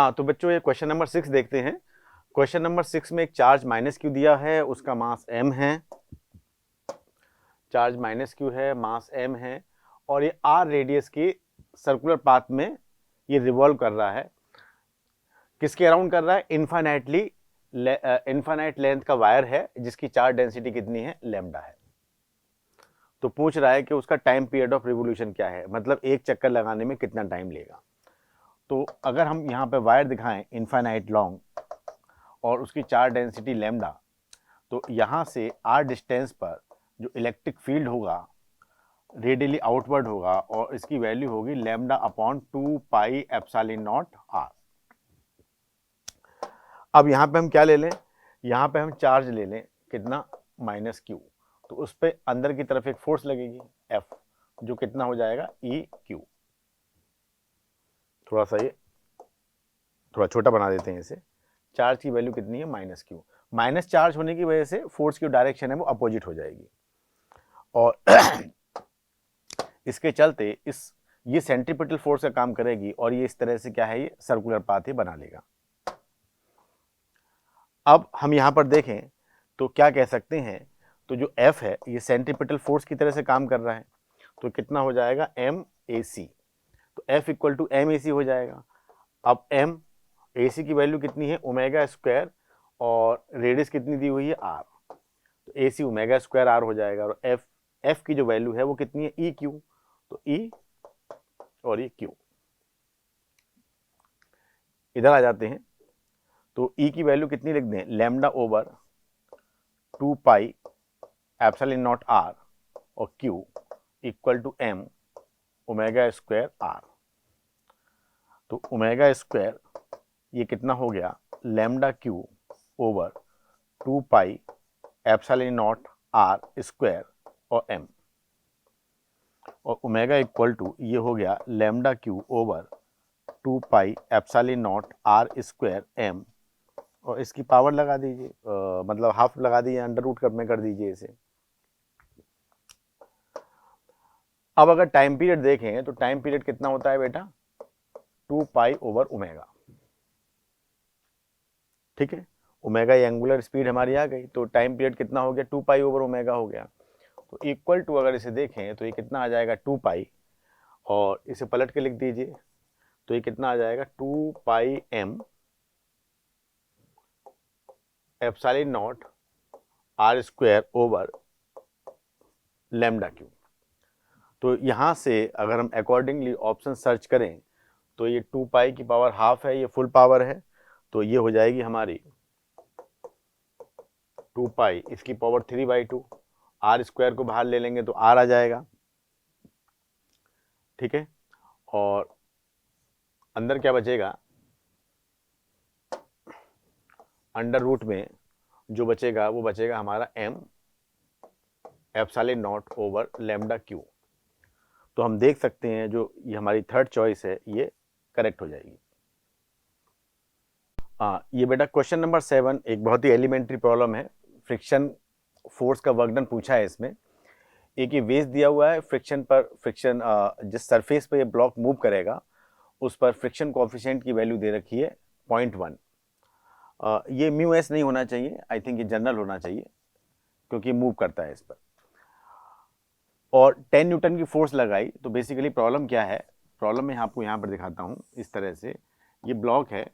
हाँ, तो बच्चों ये क्वेश्चन नंबर 6 देखते हैं। क्वेश्चन नंबर 6 में एक चार्ज माइनस क्यू दिया है, उसका मास m है। चार्ज माइनस क्यू है, मास m है और ये r रेडियस की सर्कुलर पाथ में ये रिवॉल्व कर रहा है। किसके अराउंड कर रहा है? इनफाइनाइट लेंथ का वायर है जिसकी चार्ज डेंसिटी कितनी है? लैम्डा है। तो पूछ रहा है कि उसका टाइम पीरियड ऑफ रिवोल्यूशन क्या है, मतलब एक चक्कर लगाने में कितना टाइम लेगा। तो अगर हम यहाँ पे वायर दिखाएं इनफाइनाइट लॉन्ग और उसकी चार्ज डेंसिटी लैम्डा, तो यहाँ से r डिस्टेंस पर जो इलेक्ट्रिक फील्ड होगा रेडियली आउटवर्ड होगा और इसकी वैल्यू होगी lambda upon 2 pi epsilon not r। अब यहाँ पे हम क्या ले लें? यहाँ पे हम चार्ज ले लें, कितना? Minus Q. तो उस पर अंदर की तरफ एक फोर्स लगेगी F, जो कितना हो जाएगा? E Q. थोड़ा सा ये थोड़ा छोटा बना देते हैं इसे। चार्ज की वैल्यू कितनी है? Minus Q. माइनस चार्ज होने की वजह से फोर्स की डायरेक्शन है वो अपोजिट हो जाएगी और इसके चलते ये सेंट्रीपिटल फोर्स का काम करेगी और ये इस तरह से क्या है, ये सर्कुलर पाथ ही बना लेगा। अब हम यहां पर देखें तो क्या कह सकते हैं, तो जो F है ये सेंट्रीपिटल फोर्स की तरह से काम कर रहा है, तो कितना हो जाएगा? M A C. तो F equal to M A C हो जाएगा। अब एम ए सी की वैल्यू कितनी है? ओमेगा स्क्वायर और रेडियस कितनी दी हुई है? आर। तो ए सी ओमेगा स्क्वायर आर हो जाएगा और एफ की जो वैल्यू है वो कितनी है? E Q. तो ई और ये क्यू। इधर आ जाते हैं तो ई की वैल्यू कितनी लिख दें? Lambda over 2 pi epsilon naught R और Q equal to M omega square R. तो ओमेगा स्क्वायर ये कितना हो गया? Lambda Q over 2 pi epsilon naught R square और एम, और ओमेगा इक्वल टू ये हो गया lambda Q over 2 pi epsilon naught R square M, और इसकी पावर लगा दीजिए, मतलब हाफ लगा दीजिए, अंडर रूट में कर दीजिए इसे। अब अगर टाइम पीरियड देखें तो टाइम पीरियड कितना होता है बेटा? 2 पाई ओवर ओमेगा। ठीक है, ओमेगा एंगुलर स्पीड हमारी आ गई, तो टाइम पीरियड कितना हो गया? 2 पाई ओवर ओमेगा हो गया। तो इक्वल टू अगर इसे देखें तो ये कितना आ जाएगा? 2 पाई, और इसे पलट के लिख दीजिए तो ये कितना आ जाएगा? 2 pi M epsilon naught R square over lambda Q. तो यहाँ से अगर हम अकॉर्डिंगली ऑप्शन सर्च करें तो ये 2 पाई की पावर हाफ है, ये फुल पावर है, तो ये हो जाएगी हमारी 2 पाई इसकी पावर 3/2। आर स्क्वायर को बाहर ले लेंगे तो आर आ जाएगा। ठीक है, और अंदर क्या बचेगा? अंडर रूट में जो बचेगा वो बचेगा हमारा M epsilon naught over lambda Q. तो हम देख सकते हैं जो ये हमारी थर्ड चॉइस है ये करेक्ट हो जाएगी। ये बेटा क्वेश्चन नंबर 7 एक बहुत ही एलिमेंट्री प्रॉब्लम है। फ्रिक्शन फोर्स का वर्क डन पूछा है इसमें। एक ये वेज दिया हुआ है, फ्रिक्शन जिस सरफेस पे ये ब्लॉक मूव करेगा उस पर फ्रिक्शन कोएफिशिएंट की वैल्यू दे रखी है 0.1। ये म्यू एस नहीं होना चाहिए, आई थिंक ये जनरल होना चाहिए क्योंकि मूव करता है इस पर। और 10 न्यूटन की फोर्स लगाई। तो बेसिकली प्रॉब्लम क्या है? प्रॉब्लम मैं आपको यहाँ पर दिखाता हूँ। इस तरह से ये ब्लॉक है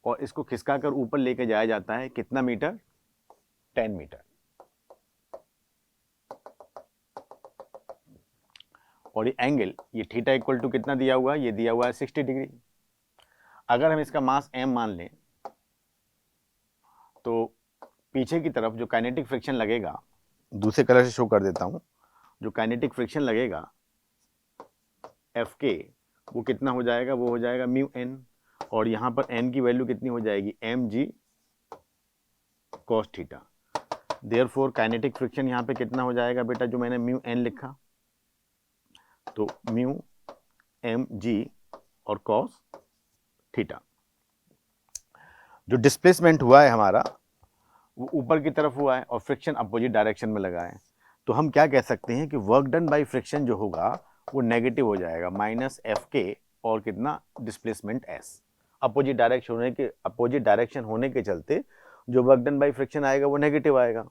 और इसको खिसका कर ऊपर लेके जाया जाता है, कितना मीटर? 10 मीटर। और ये एंगल ये थीटा इक्वल टू कितना दिया हुआ है? ये दिया हुआ है 60 डिग्री। अगर हम इसका मास m मान लें तो पीछे की तरफ जो काइनेटिक फ्रिक्शन लगेगा, दूसरे कलर से शो कर देता हूं, जो काइनेटिक फ्रिक्शन लगेगा एफ के वो कितना हो जाएगा? वो हो जाएगा म्यू एन, और यहां पर एन की वैल्यू कितनी हो जाएगी? M G cos theta. Therefore kinetic friction यहां पे कितना हो जाएगा बेटा, जो मैंने म्यू एन लिखा, तो म्यू एम जी और कॉस थीटा। जो डिस्प्लेसमेंट हुआ है हमारा वो ऊपर की तरफ हुआ है और फ्रिक्शन अपोजिट डायरेक्शन में लगा है। तो हम क्या कह सकते हैं कि वर्क डन बाय फ्रिक्शन जो होगा वो नेगेटिव हो जाएगा, माइनस एफ के और कितना? Displacement S. अपोजिट डायरेक्शन होने के चलते जो वर्क डन बाई फ्रिक्शन आएगा वो नेगेटिव आएगा।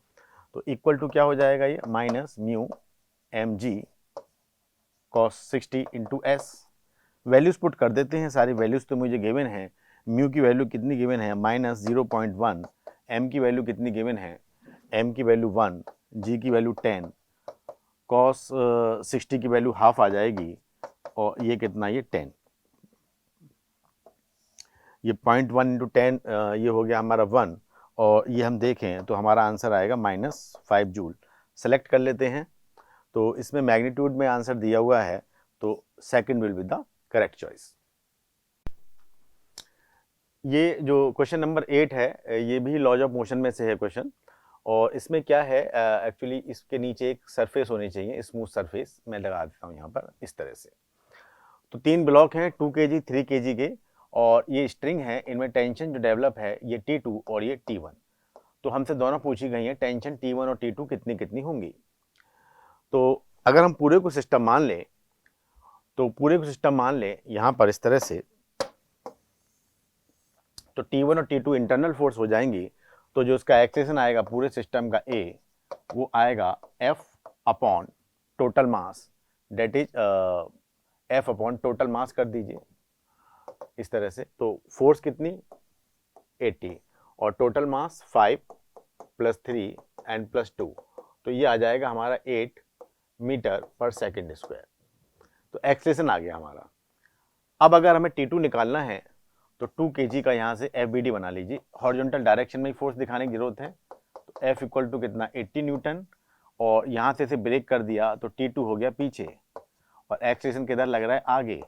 तो इक्वल टू क्या हो जाएगा ये, minus mu M G cos 60 into S. Values put कर देते हैं, सारी वैल्यूज तो मुझे गिवन है। म्यू की वैल्यू कितनी गिवन है, -0.1। एम की वैल्यू कितनी गिवन है, एम की वैल्यू 1, जी की वैल्यू 10, कॉस 60 की वैल्यू हाफ आ जाएगी, और ये कितना, ये 10। ये 0.1 इंटू 10 ये हो गया हमारा 1, और ये हम देखें तो हमारा आंसर आएगा -5 जूल। सेलेक्ट कर लेते हैं। तो इसमें मैग्नीट्यूड में आंसर दिया हुआ है, तो second will be the correct choice. ये जो क्वेश्चन नंबर 8 है, ये भी लॉज ऑफ मोशन में से है क्वेश्चन। और इसमें क्या है, एक्चुअली इसके नीचे एक सरफेस होनी चाहिए, स्मूथ सरफेस। मैं लगा देता हूँ यहाँ पर इस तरह से। तो 3 ब्लॉक हैं 2 kg 3 kg के, और ये स्ट्रिंग है, इनमें टेंशन जो डेवलप है ये T2 और ये T1। तो हमसे दोनों पूछी गई हैं, टेंशन T1 और T2 कितनी कितनी होंगी। तो अगर हम पूरे को सिस्टम मान लें, तो पूरे को सिस्टम मान लें यहाँ पर इस तरह से, तो T1 और T2 इंटरनल फोर्स हो जाएंगी। तो जो उसका एक्सेशन आएगा पूरे सिस्टम का A, वो आएगा F upon total mass, that is F upon total mass कर दीजिए इस तरह से। तो फोर्स कितनी, 80, और टोटल मास 5 + 3 एंड +2, तो ये आ जाएगा हमारा 8 मीटर पर सेकेंड स्क्वायर। तो एक्सेलेरेशन आ गया हमारा। अब अगर हमें T2 निकालना है, तो 2 kg का यहाँ से FBD बना लीजिए, हॉरिजॉन्टल डायरेक्शन में ही फोर्स दिखाने की जरूरत है। तो F इक्वल टू कितना, 80 न्यूटन, और यहाँ से इसे ब्रेक कर दिया तो T2 हो गया पीछे, और एक्सेलेरेशन किधर लग रहा है, आगे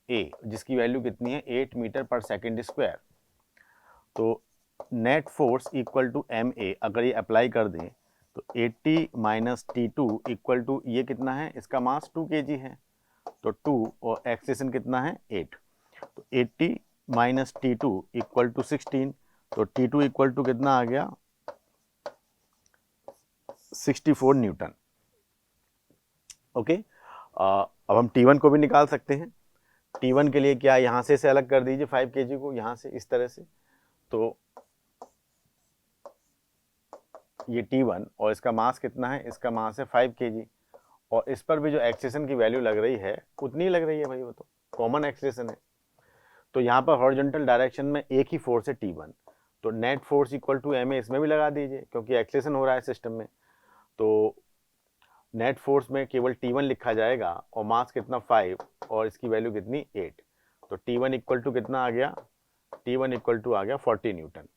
A, जिसकी वैल्यू कितनी है, 8 मीटर पर सेकेंड स्क्वायर। तो net force equal to MA अगर ये अप्लाई कर दें, तो 80 माइनस T2 इक्वल टू, ये कितना है, इसका मास 2 kg है, तो 2, और एक्सेलेरेशन कितना है, 8। तो 80 माइनस T2 इक्वल टू 16, तो T2 इक्वल टू कितना आ गया, 64 न्यूटन। ओके, अब हम T1 को भी निकाल सकते हैं। T1 के लिए क्या, यहाँ से अलग कर दीजिए 5 kg को, यहाँ से इस तरह से। तो ये T1, और इसका मास कितना है, इसका मास है 5 kg, और इस पर भी जो एक्सेलेरेशन की वैल्यू लग रही है उतनी ही लग रही है भाई, वो तो कॉमन एक्सेलेरेशन है। तो यहाँ पर हॉरिजॉन्टल डायरेक्शन में एक ही फोर्स है T1, तो net force equal to MA इसमें भी लगा दीजिए, क्योंकि एक्सेलेरेशन हो रहा है सिस्टम में। तो नेट फोर्स में केवल T1 लिखा जाएगा, और मास कितना 5, और इसकी वैल्यू कितनी 8। तो T1 इक्वल टू कितना आ गया, T1 इक्वल टू आ गया 40 न्यूटन।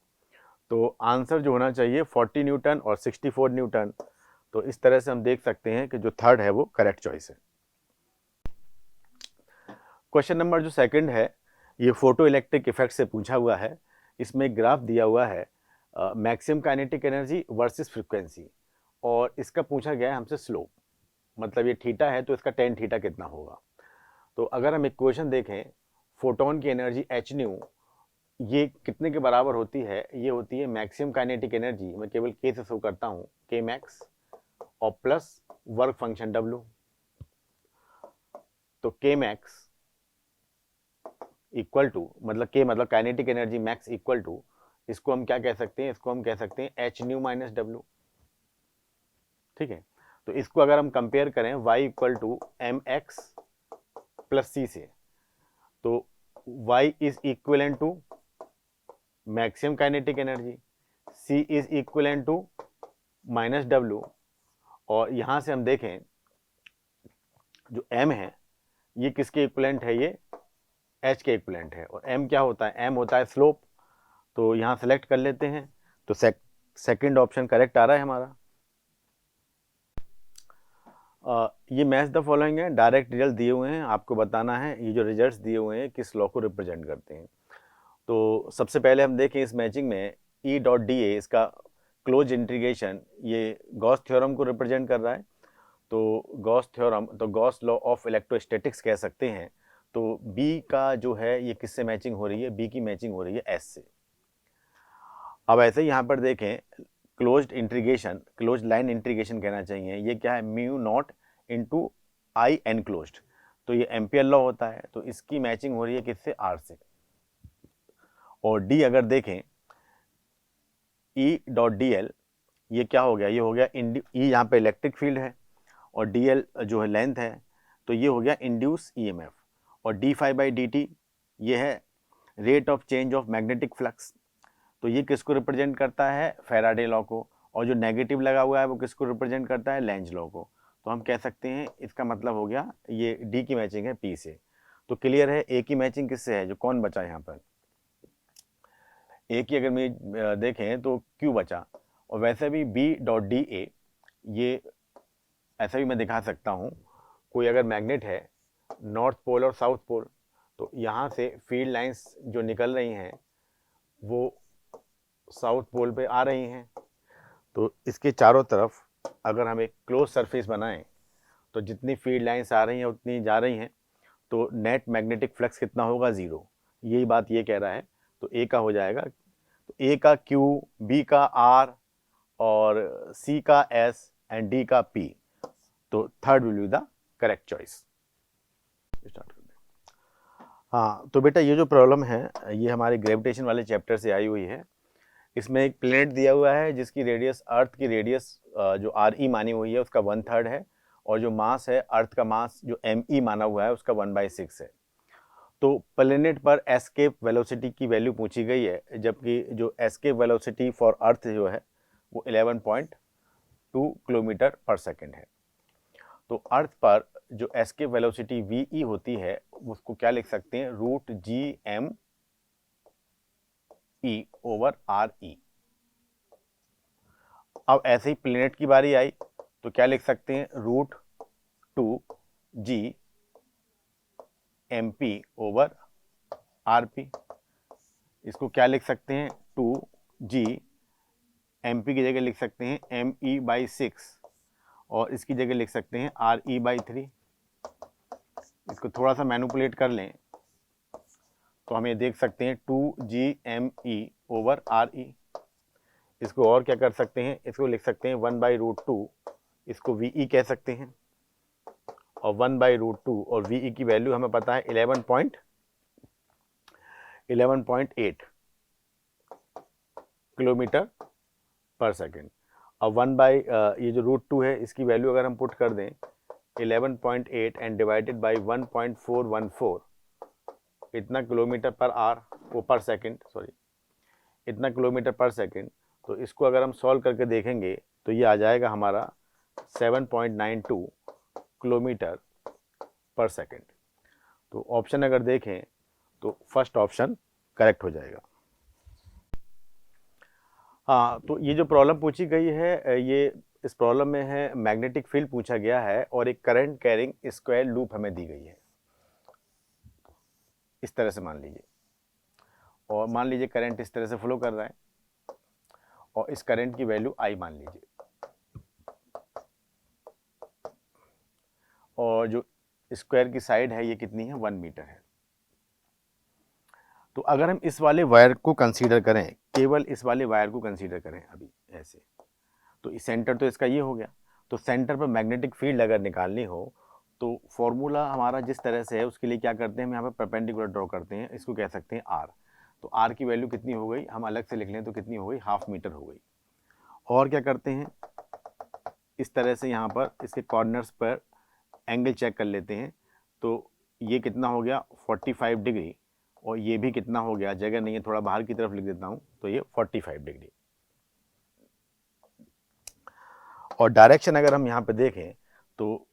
तो आंसर जो होना चाहिए 40 न्यूटन और 64 न्यूटन। तो इस तरह से हम देख सकते हैं कि जो थर्ड है वो करेक्ट चॉइस है। क्वेश्चन नंबर जो सेकंड है, ये फोटो इलेक्ट्रिक इफेक्ट से पूछा हुआ है। इसमें एक ग्राफ दिया हुआ है, maximum kinetic energy versus frequency, और इसका पूछा गया है हमसे स्लोप, मतलब ये थीटा है तो इसका टेन थीटा कितना होगा। तो अगर हम इक्वेशन देखें, फोटोन की एनर्जी एच न्यू ये कितने के बराबर होती है, ये होती है मैक्सिमम काइनेटिक एनर्जी, मैं केवल के से शो करता हूँ, के मैक्स, और प्लस वर्क फंक्शन W। तो के मैक्स इक्वल टू, मतलब के मतलब kinetic energy max equal to, इसको हम क्या कह सकते हैं, इसको हम कह सकते हैं एच न्यू माइनस W। ठीक है, तो इसको अगर हम कंपेयर करें y equal to M X plus C से, तो y is equivalent to maximum kinetic energy, c is equivalent to minus W, और यहां से हम देखें जो m है ये किसके इक्वलेंट है, ये h के इक्वलेंट है, और m क्या होता है, m होता है स्लोप। तो यहां सेलेक्ट कर लेते हैं, तो सेकंड ऑप्शन करेक्ट आ रहा है हमारा। ये मैच द फॉलोइंग है, डायरेक्ट रिजल्ट दिए हुए हैं, आपको बताना है ये जो रिजल्ट्स दिए हुए हैं किस लॉ को रिप्रेजेंट करते हैं। तो सबसे पहले हम देखें इस मैचिंग में E डॉट डी ए, इसका क्लोज इंटीग्रेशन ये गॉस थ्योरम को रिप्रेजेंट कर रहा है। तो गॉस थ्योरम, तो गॉस लॉ ऑफ इलेक्ट्रोस्टैटिक्स कह सकते हैं। तो B का जो है ये किससे मैचिंग हो रही है, B की मैचिंग हो रही है S से। अब ऐसे ही यहाँ पर देखें closed integration, close line integration कहना चाहिए, ये क्या है, म्यू नॉट इंटू आई एनक्लोज्ड, तो ये एम्पियर लॉ होता है, तो इसकी मैचिंग हो रही है किससे, R से। और डी अगर देखें ई डॉट डी एल, ये क्या हो गया, ये हो गया ई, यहाँ पे इलेक्ट्रिक फील्ड है और डी एल जो है लेंथ है, तो ये हो गया इंड्यूस ईएमएफ। और D phi by D T ये है rate of change of magnetic flux, तो ये किसको रिप्रेजेंट करता है, फैराडे लॉ को। और जो नेगेटिव लगा हुआ है वो किसको रिप्रेजेंट करता है, लेंज लॉ को। तो हम कह सकते हैं इसका मतलब हो गया ये डी की मैचिंग है पी से। तो क्लियर है ए की मैचिंग किससे है, जो कौन बचा यहाँ पर, ए की अगर मैं देखें तो क्यू बचा। और वैसे भी बी डॉट डी ए, ये ऐसा भी मैं दिखा सकता हूँ, कोई अगर मैग्नेट है नॉर्थ पोल और साउथ पोल, तो यहाँ से फील्ड लाइंस जो निकल रही हैं वो साउथ पोल पे आ रही हैं, तो इसके चारों तरफ अगर हम एक क्लोज सरफेस बनाएं तो जितनी फील्ड लाइंस आ रही हैं उतनी जा रही हैं, तो नेट मैग्नेटिक फ्लक्स कितना होगा, ज़ीरो। यही बात ये कह रहा है। तो ए का हो जाएगा, तो ए का क्यू, बी का आर और सी का एस एंड डी का पी। तो third will be the correct choice. Start करते हैं। हाँ, तो बेटा ये जो प्रॉब्लम है ये हमारे ग्रेविटेशन वाले चैप्टर से आई हुई है। इसमें एक प्लेनेट दिया हुआ है जिसकी रेडियस, अर्थ की रेडियस जो आर ई मानी हुई है उसका 1/3 है, और जो मास है, अर्थ का मास जो एम ई माना हुआ है उसका 1/6 है। तो प्लेनेट पर एस्केप वेलोसिटी की वैल्यू पूछी गई है, जबकि जो एस्केप वेलोसिटी फॉर अर्थ जो है वो 11.2 किलोमीटर पर सेकेंड है। तो अर्थ पर जो एस्केप वेलोसिटी वी ई होती है उसको क्या लिख सकते हैं, root G M E over R E. अब ऐसे ही प्लेनेट की बारी आई तो क्या लिख सकते हैं, root 2 G M P over R P. इसको क्या लिख सकते हैं, 2 जी एम पी की जगह लिख सकते हैं एम ई बाई 6, और इसकी जगह लिख सकते हैं आर ई बाई 3। इसको थोड़ा सा मैनिपुलेट कर लें तो हम ये देख सकते हैं 2 G M E over R E. इसको और क्या कर सकते हैं, इसको लिख सकते हैं 1/√2, इसको वी ई कह सकते हैं, और 1/√2 और वी ई की वैल्यू हमें पता है 11.8 किलोमीटर पर सेकेंड। अब ये जो √2 है इसकी वैल्यू अगर हम पुट कर दें 11.8 एंड डिवाइडेड बाई 1.414, इतना किलोमीटर पर आर, वो पर सेकेंड, सॉरी, इतना किलोमीटर पर सेकेंड। तो इसको अगर हम सॉल्व करके देखेंगे तो ये आ जाएगा हमारा 7.92 किलोमीटर पर सेकेंड। तो ऑप्शन अगर देखें तो फर्स्ट ऑप्शन करेक्ट हो जाएगा। हाँ, तो ये जो प्रॉब्लम पूछी गई है ये इस प्रॉब्लम में है मैग्नेटिक फील्ड पूछा गया है और एक करंट कैरिंग स्क्वायर लूप हमें दी गई है। इस तरह से मान लीजिए, और मान लीजिए करंट इस तरह से फ्लो कर रहा है और इस करंट की वैल्यू आई मान लीजिए, और जो स्क्वायर की साइड है ये कितनी है, 1 मीटर है। तो अगर हम इस वाले वायर को कंसीडर करें, केवल इस वाले वायर को कंसीडर करें अभी ऐसे, तो इस सेंटर तो इसका ये हो गया। तो सेंटर पर मैग्नेटिक फील्ड अगर निकालनी हो तो फॉर्मूला हमारा जिस तरह से है उसके लिए क्या करते हैं, हम यहाँ पर परपेंडिकुलर ड्रॉ करते हैं, इसको कह सकते हैं आर। तो आर की वैल्यू कितनी हो गई, हम अलग से लिख लें तो कितनी हो गई, 1/2 मीटर हो गई। और क्या करते हैं, इस तरह से यहाँ पर इसके कॉर्नर्स पर एंगल चेक कर लेते हैं। तो ये कितना हो गया, 45 डिग्री, और ये भी कितना हो गया, जगह नहीं है थोड़ा बाहर की तरफ लिख देता हूँ, तो ये 45 डिग्री। और डायरेक्शन अगर हम यहाँ पे देखें तो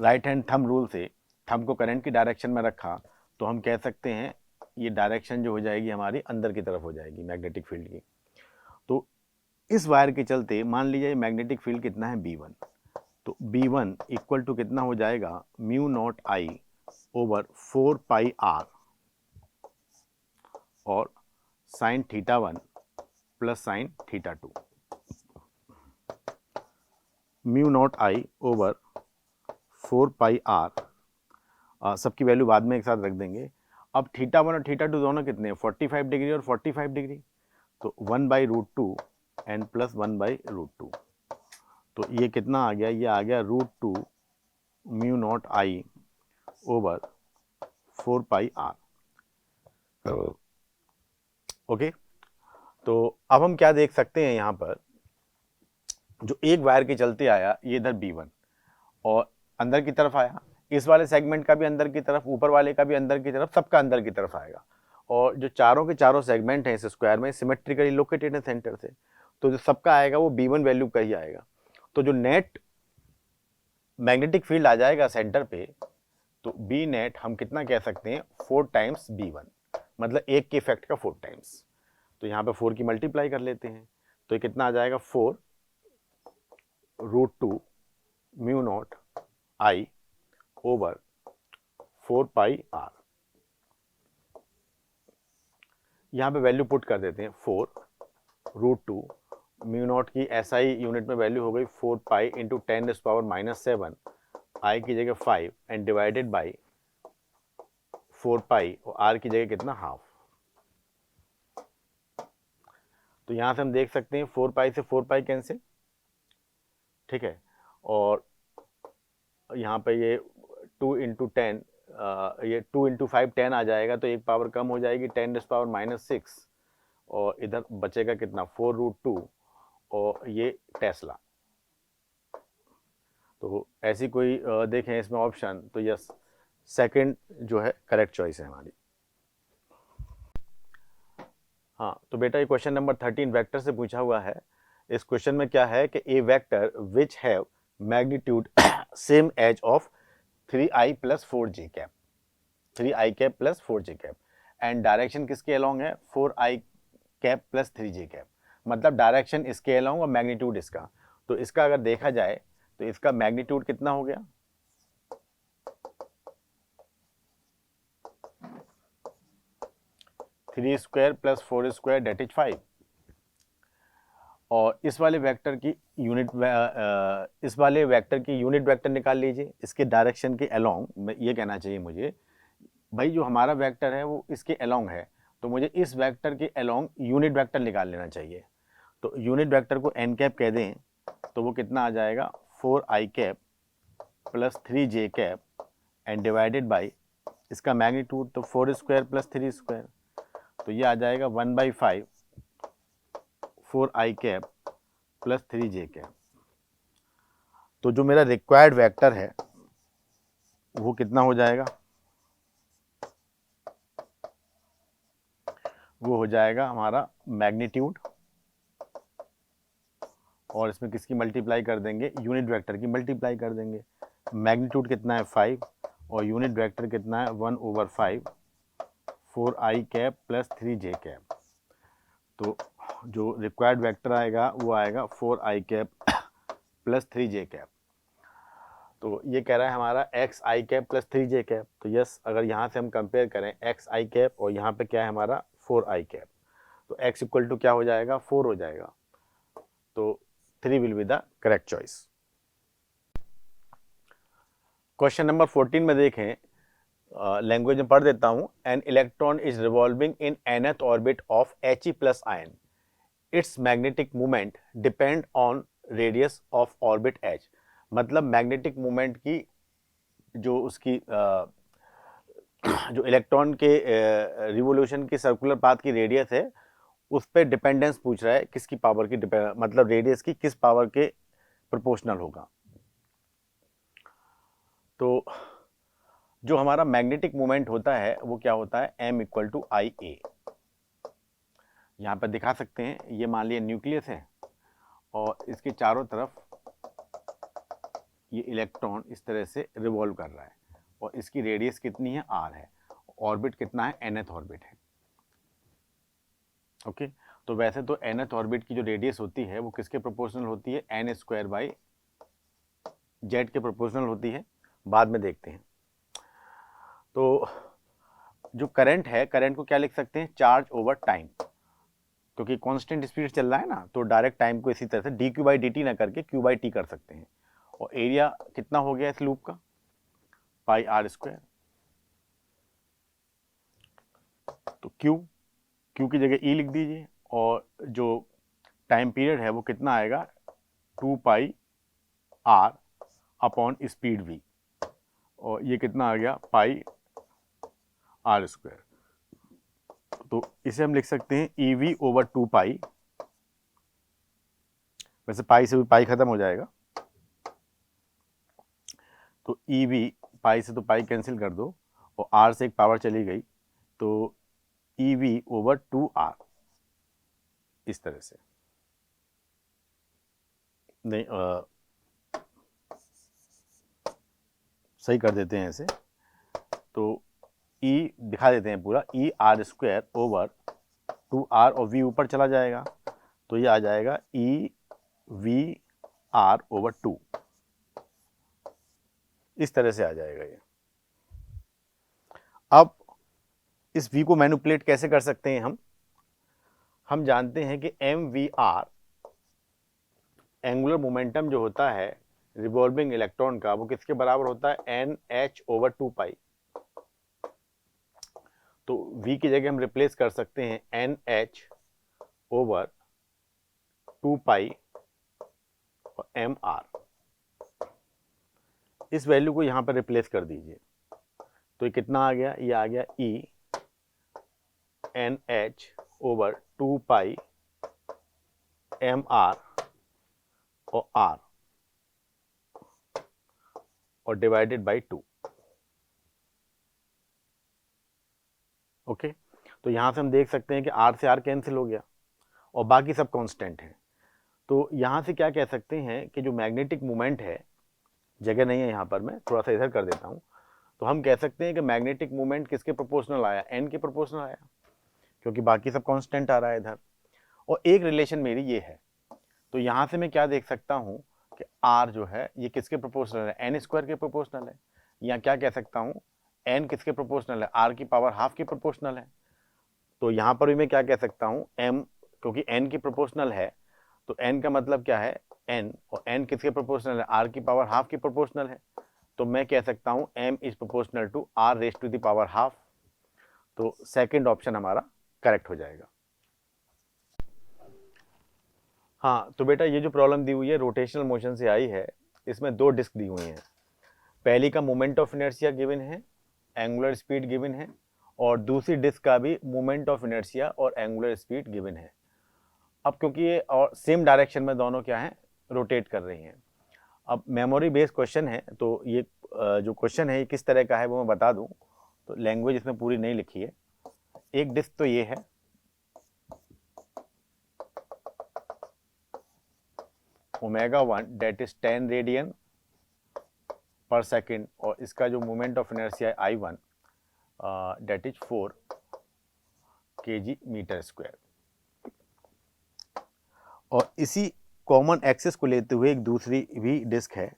राइट हैंड थंब रूल से थंब को करंट की डायरेक्शन में रखा तो हम कह सकते हैं ये डायरेक्शन जो हो जाएगी हमारी अंदर की तरफ हो जाएगी मैग्नेटिक फील्ड की। तो इस वायर के चलते मान लीजिए मैग्नेटिक फील्ड कितना है, B1। तो B1 इक्वल टू कितना हो जाएगा, μ0 I ओवर 4 पाई R और sine θ1 plus sine θ2, μ0 I over 4 pi R, सबकी वैल्यू बाद में एक साथ रख देंगे। अब θ1 और θ2 दोनों कितने हैं, 45 डिग्री और 45 डिग्री, तो 1/√2 एंड प्लस 1/√2। तो ये कितना आ गया, ये आ गया √2 μ0 I over 4 pi R। Okay, तो अब हम क्या देख सकते हैं यहाँ पर, जो एक वायर के चलते आया ये इधर B1 और अंदर की तरफ आया, इस वाले सेगमेंट का भी अंदर की तरफ, ऊपर वाले का भी अंदर की तरफ, सबका अंदर की तरफ आएगा। और जो चारों के चारों सेगमेंट हैं इस स्क्वायर में सिमेट्रिकली लोकेटेड है सेंटर से, तो जो सबका आएगा वो B1 वैल्यू का ही आएगा। तो जो नेट मैग्नेटिक फील्ड आ जाएगा सेंटर पे, तो बी नेट हम कितना कह सकते हैं, 4 टाइम्स B1, मतलब एक के इफेक्ट का 4 टाइम्स। तो यहाँ पे 4 की मल्टीप्लाई कर लेते हैं, तो ये कितना आ जाएगा, 4 √2 mu naught I over 4 pi R. यहाँ पे वैल्यू पुट कर देते हैं, 4 √2 म्यू नॉट की SI यूनिट में वैल्यू हो गई 4 पाई इंटू 10⁻⁻7, आई की जगह 5 एंड डिवाइडेड बाई 4 पाई और आर की जगह कितना, हाफ। तो यहाँ से हम देख सकते हैं 4 पाई से 4 पाई कैंसिल, ठीक है, और यहाँ पे ये 2 इंटू 10, ये 2 इंटू 5 10 आ जाएगा, तो एक पावर कम हो जाएगी 10⁻⁻6, और इधर बचेगा कितना, 4 √2 और ये टेस्ला। तो ऐसी कोई देखें इसमें ऑप्शन, तो यस सेकंड जो है करेक्ट चॉइस है हमारी। हाँ, तो बेटा ये क्वेश्चन नंबर 13 वेक्टर से पूछा हुआ है। इस क्वेश्चन में क्या है कि a vector which have magnitude same as of 3i + 4j cap, 3i cap + 4j cap, and direction किसके अलोंग है, 4i कैप + 3j कैप, मतलब डायरेक्शन इसके अलोंग और मैग्नीट्यूड इसका। तो इसका अगर देखा जाए तो इसका मैग्नीट्यूड कितना हो गया, 3 स्क्वायर + 4 स्क्वायर डेट इज 5। और इस वाले वेक्टर की यूनिट वेक्टर निकाल लीजिए इसके डायरेक्शन के अलोंग। ये कहना चाहिए मुझे, भाई जो हमारा वेक्टर है वो इसके अलोंग है, तो मुझे इस वेक्टर के अलोंग यूनिट वेक्टर निकाल लेना चाहिए। तो यूनिट वेक्टर को n कैप कह दें तो वो कितना आ जाएगा, 4i cap + 3j cap and divided by इसका मैग्नीट्यूड, तो 4 स्क्वायर + 3 स्क्वायर, तो ये आ जाएगा 1/5 4i कैप + 3j कैप। तो जो मेरा रिक्वायर्ड वेक्टर है वो कितना हो जाएगा, वो हो जाएगा हमारा मैग्नीट्यूड, और इसमें किसकी मल्टीप्लाई कर देंगे, यूनिट वेक्टर की मल्टीप्लाई कर देंगे। मैग्नीट्यूड कितना है 5 और यूनिट वेक्टर कितना है 1/5 4i कैप + 3j कैप। तो जो रिक्वायर्ड वेक्टर आएगा वो आएगा 4i कैप + 3j कैप। तो ये कह रहा है हमारा xi कैप + 3j कैप। तो यस, अगर यहाँ से हम कंपेयर करें xi कैप और यहाँ पे क्या है हमारा 4i कैप, तो x इक्वल टू क्या हो जाएगा, 4 हो जाएगा। तो 3 will be the correct choice. Question number 14 में देखें, लैंग्वेज में पढ़ देता हूं। An electron is revolving in nth orbit of He + ion, it's magnetic movement depend on radius of orbit H। मतलब मैग्नेटिक मूवमेंट की जो उसकी जो इलेक्ट्रॉन के रिवोल्यूशन की सर्कुलर पाथ की रेडियस है उस पर डिपेंडेंस पूछ रहा है, किसकी पावर की, मतलब रेडियस की किस पावर के प्रोपोर्शनल होगा। तो जो हमारा मैग्नेटिक मूवमेंट होता है वो क्या होता है, m = IA। यहाँ पर दिखा सकते हैं, ये मान लिया न्यूक्लियस है और इसके चारों तरफ ये इलेक्ट्रॉन इस तरह से रिवॉल्व कर रहा है और इसकी रेडियस कितनी है, r है, ऑर्बिट कितना है, nth ऑर्बिट है। ओके, तो वैसे तो nth ऑर्बिट की जो रेडियस होती है वो किसके प्रोपोर्शनल होती है, n² / z के प्रोपोर्शनल होती है, बाद में देखते हैं। तो जो करंट है, करंट को क्या लिख सकते हैं, चार्ज ओवर टाइम, क्योंकि कांस्टेंट स्पीड चल रहा है ना, तो डायरेक्ट टाइम को इसी तरह से dq/dt ना करके q/t कर सकते हैं। और एरिया कितना हो गया इस लूप का, πr²। तो q की जगह e लिख दीजिए, और जो टाइम पीरियड है वो कितना आएगा, 2πr अपॉन स्पीड v, और ये कितना आ गया, πr²। तो इसे हम लिख सकते हैं EV ओवर 2 पाई, वैसे पाई से भी पाई खत्म हो जाएगा, तो EV पाई से तो पाई कैंसिल कर दो और R से एक पावर चली गई, तो EV ओवर 2R, इस तरह से। नहीं सही कर देते हैं ऐसे, तो E दिखा देते हैं पूरा, ER² ओवर 2R और V ऊपर चला जाएगा, तो ये आ जाएगा EVR ओवर 2, इस तरह से आ जाएगा ये। अब इस V को मैनिपुलेट कैसे कर सकते हैं हम जानते हैं कि MVR एंगुलर मोमेंटम जो होता है रिवॉल्विंग इलेक्ट्रॉन का, वो किसके बराबर होता है, NH ओवर 2 पाई। तो V की जगह हम रिप्लेस कर सकते हैं NH ओवर 2 पाई और MR, इस वैल्यू को यहां पर रिप्लेस कर दीजिए, तो ये कितना आ गया, ये आ गया E NH ओवर 2 पाई MR और R और डिवाइडेड बाई 2। ओके, तो यहां से हम देख सकते हैं कि R से R कैंसिल हो गया और बाकी सब कांस्टेंट है। तो यहां से क्या कह सकते हैं कि जो मैग्नेटिक मोमेंट है, जगह नहीं है यहां पर, मैं थोड़ा सा इधर कर देता हूं, तो हम कह सकते हैं कि मैग्नेटिक मोमेंट किसके प्रोपोर्शनल आया, N के प्रोपोर्शनल आया, क्योंकि बाकी सब कांस्टेंट आ रहा है इधर। और एक रिलेशन मेरी ये है, तो यहां से मैं क्या देख सकता हूं कि R जो है ये किसके प्रोपोर्शनल है, N² के प्रोपोर्शनल है, या क्या कह सकता हूं N किसके प्रोपोर्शनल है, R की पावर हाफ की प्रोपोर्शनल है। तो यहां पर भी मैं क्या कह सकता हूं M, क्योंकि N की प्रोपोर्शनल है, तो N का मतलब क्या है N, और N किसके प्रोपोर्शनल है, R की पावर हाफ की प्रोपोर्शनल है, तो मैं कह सकता हूं M is proportional to R raise to the power half. तो सेकंड ऑप्शन हमारा करेक्ट हो जाएगा। हाँ, तो बेटा ये जो प्रॉब्लम दी हुई है रोटेशनल मोशन से आई है, इसमें दो डिस्क दी हुई हैं। पहली का मोमेंट ऑफ इनर्शिया गिवन है, एंगुलर स्पीड गिवन है, और दूसरी डिस्क का भी मोमेंट ऑफ इनर्शिया और एंगुलर स्पीड गिवन है। अब क्योंकि ये और सेम डायरेक्शन में दोनों क्या हैं, रोटेट कर रही हैं। अब मेमोरी बेस्ड क्वेश्चन है, तो ये जो क्वेश्चन है ये किस तरह का है वो मैं बता दूं, तो लैंग्वेज इसमें पूरी नहीं लिखी है। एक डिस्क तो ये है, ω1 that is 10 radian per second, और इसका जो मोमेंट ऑफ इनर्शिया है I1 that is 4 kg meter square. और इसी कॉमन एक्सेस को लेते हुए एक दूसरी भी डिस्क है,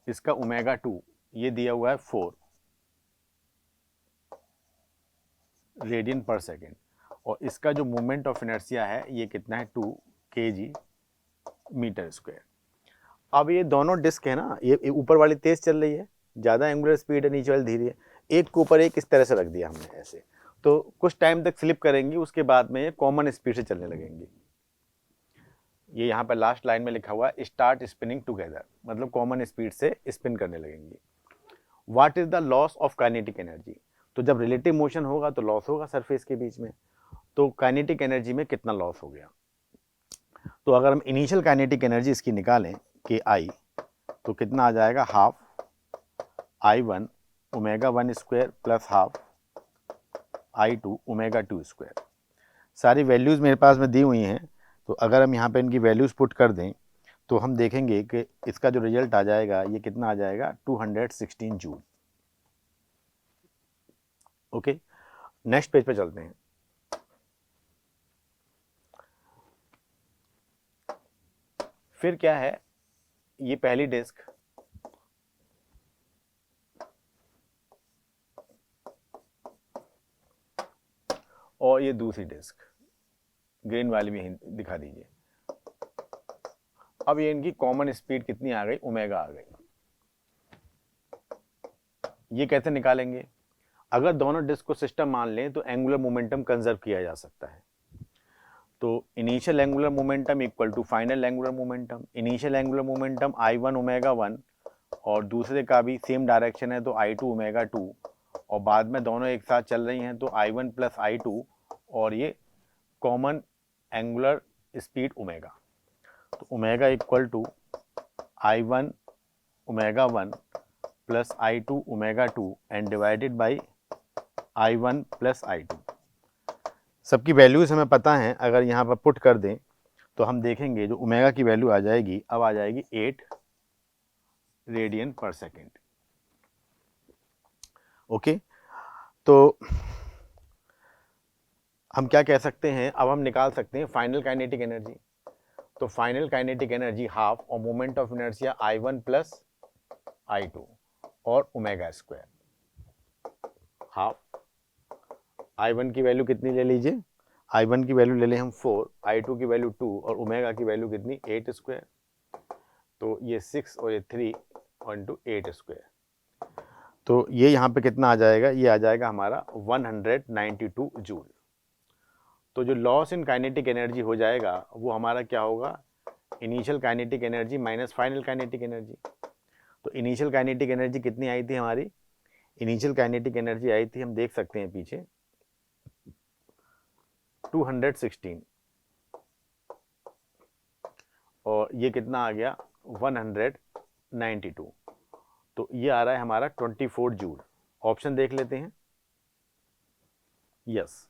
इसका ω2 ये दिया हुआ है 4 रेडियन पर सेकेंड, और इसका जो मोमेंट ऑफ इनर्शिया है ये कितना है, 2 kg मीटर स्क्वायर। अब ये दोनों डिस्क है ना, ये ऊपर वाली तेज चल रही है, ज़्यादा एंगुलर स्पीड है, नीचे वाली धीरे है, एक के ऊपर एक इस तरह से रख दिया हमने ऐसे, तो कुछ टाइम तक स्लिप करेंगी, उसके बाद में ये कॉमन स्पीड से चलने लगेंगी। ये यहाँ पर लास्ट लाइन में लिखा हुआ है स्टार्ट स्पिनिंग टुगेदर, मतलब कॉमन स्पीड से स्पिन करने लगेंगी। What is the loss of kinetic energy, तो जब रिलेटिव मोशन होगा तो लॉस होगा सरफेस के बीच में, तो काइनेटिक एनर्जी में कितना लॉस हो गया। तो अगर हम इनिशियल काइनेटिक एनर्जी इसकी निकालें कि I, तो कितना आ जाएगा, half I1 ω1 square plus half I2 ω2 square. सारी वैल्यूज़ मेरे पास में दी हुई हैं, तो अगर हम यहाँ पे इनकी वैल्यूज़ पुट कर दें तो हम देखेंगे कि इसका जो रिजल्ट आ जाएगा ये कितना आ जाएगा, 216 जूल। ओके, नेक्स्ट पेज पे चलते हैं। फिर क्या है, ये पहली डिस्क, और ये दूसरी डिस्क, ग्रीन वाली भी दिखा दीजिए। अब ये इनकी कॉमन स्पीड कितनी आ गई, ओमेगा आ गई। ये कैसे निकालेंगे, अगर दोनों डिस्क को सिस्टम मान लें तो एंगुलर मोमेंटम कंजर्व किया जा सकता है। तो initial angular momentum equal to final angular momentum, initial angular momentum I1 ω1 और दूसरे का भी सेम डायरेक्शन है तो I2 ω2, और बाद में दोनों एक साथ चल रही हैं तो I1 प्लस I2 और ये कॉमन एंगुलर स्पीड ओमेगा, तो omega equal to I1 omega 1 plus I2 omega 2 and divided by I1 plus I2। सबकी वैल्यूज हमें पता है, अगर यहाँ पर पुट कर दें तो हम देखेंगे जो ओमेगा की वैल्यू आ जाएगी, अब आ जाएगी 8 रेडियन पर सेकेंड। ओके, तो हम क्या कह सकते हैं, अब हम निकाल सकते हैं फाइनल काइनेटिक एनर्जी। तो फाइनल काइनेटिक एनर्जी हाफ और moment of inertia I1 plus I2 और ओमेगा स्क्वायर। हाफ I1 की वैल्यू कितनी ले लीजिए, I1 की वैल्यू ले लें हम 4, I2 की वैल्यू 2 और ओमेगा की वैल्यू कितनी 8 स्क्वायर, तो ये 6 और ये 3 इंटू 8 स्क्वायर, तो ये यहाँ पे कितना आ जाएगा, ये आ जाएगा हमारा 192 जूल। तो जो लॉस इन काइनेटिक एनर्जी हो जाएगा वो हमारा क्या होगा, initial kinetic energy minus final kinetic energy. तो इनिशियल काइनेटिक एनर्जी कितनी आई थी हमारी, इनिशियल काइनेटिक एनर्जी आई थी, हम देख सकते हैं पीछे 216 और ये कितना आ गया 192, तो ये आ रहा है हमारा 24 जूल। ऑप्शन देख लेते हैं, yes,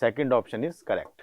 second option is correct.